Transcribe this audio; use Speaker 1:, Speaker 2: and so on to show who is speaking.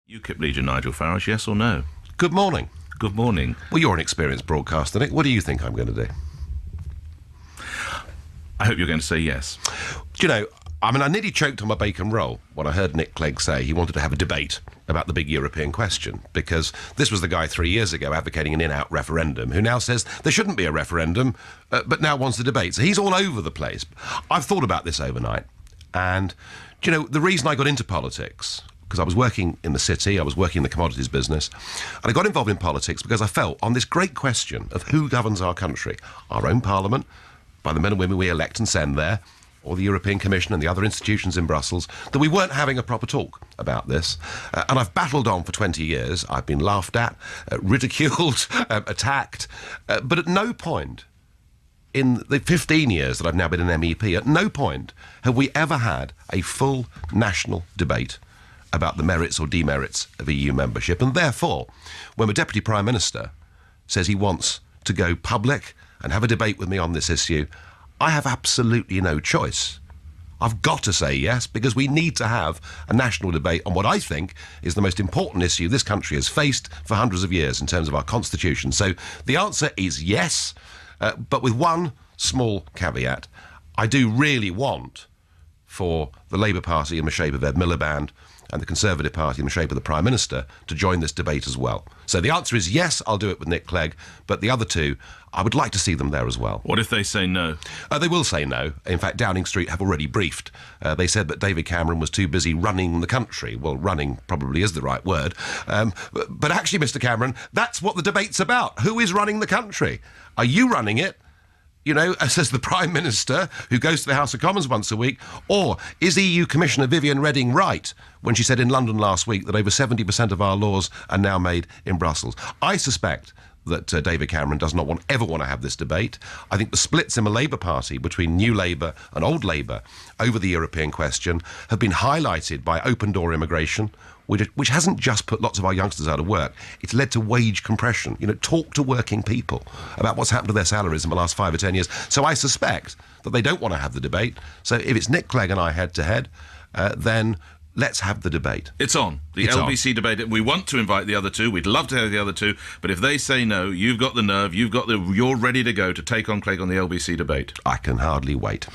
Speaker 1: UKIP leader Nigel Farage, yes or no?
Speaker 2: Good morning.
Speaker 1: Good morning.
Speaker 2: Well, you're an experienced broadcaster, Nick. What do you think I'm going to do?
Speaker 1: I hope you're going to say yes.
Speaker 2: Do you know, I nearly choked on my bacon roll when I heard Nick Cleggs say he wanted to have a debate about the big European question, because this was the guy 3 years ago advocating an in-out referendum who now says there shouldn't be a referendum, but now wants a debate. So he's all over the place. I've thought about this overnight, and, do you know, the reason I got into politics, because I was working in the city, I was working in the commodities business, and I got involved in politics because I felt on this great question of who governs our country, our own parliament, by the men and women we elect and send there, or the European Commission and the other institutions in Brussels, that we weren't having a proper talk about this. And I've battled on for 20 years. I've been laughed at, ridiculed, attacked, but at no point in the 15 years that I've now been an MEP, at no point have we ever had a full national debate about the merits or demerits of EU membership. And therefore, when the Deputy Prime Minister says he wants to go public and have a debate with me on this issue, I have absolutely no choice. I've got to say yes, because we need to have a national debate on what I think is the most important issue this country has faced for hundreds of years in terms of our constitution. So the answer is yes, but with one small caveat. I do really want for the Labour Party in the shape of Ed Miliband and the Conservative Party in the shape of the Prime Minister to join this debate as well. So the answer is yes, I'll do it with Nick Clegg, but the other two, I would like to see them there as well.
Speaker 1: What if they say no?
Speaker 2: They will say no. In fact, Downing Street have already briefed. They said that David Cameron was too busy running the country. Well, running probably is the right word. But actually, Mr Cameron, that's what the debate's about. Who is running the country? Are you running it? You know, as the Prime Minister, who goes to the House of Commons once a week? Or is EU Commissioner Viviane Reding right when she said in London last week that over 70% of our laws are now made in Brussels? I suspect that David Cameron does not ever want to have this debate. I think the splits in the Labour Party between New Labour and Old Labour over the European question have been highlighted by open-door immigration, which hasn't just put lots of our youngsters out of work. It's led to wage compression. You know, talk to working people about what's happened to their salaries in the last 5 or 10 years. So I suspect that they don't want to have the debate. So if it's Nick Clegg and I head-to-head, then let's have the debate.
Speaker 1: It's on. The LBC debate. We want to invite the other two. We'd love to have the other two. But if they say no, you've got the nerve, you're ready to go to take on Clegg on the LBC debate.
Speaker 2: I can hardly wait.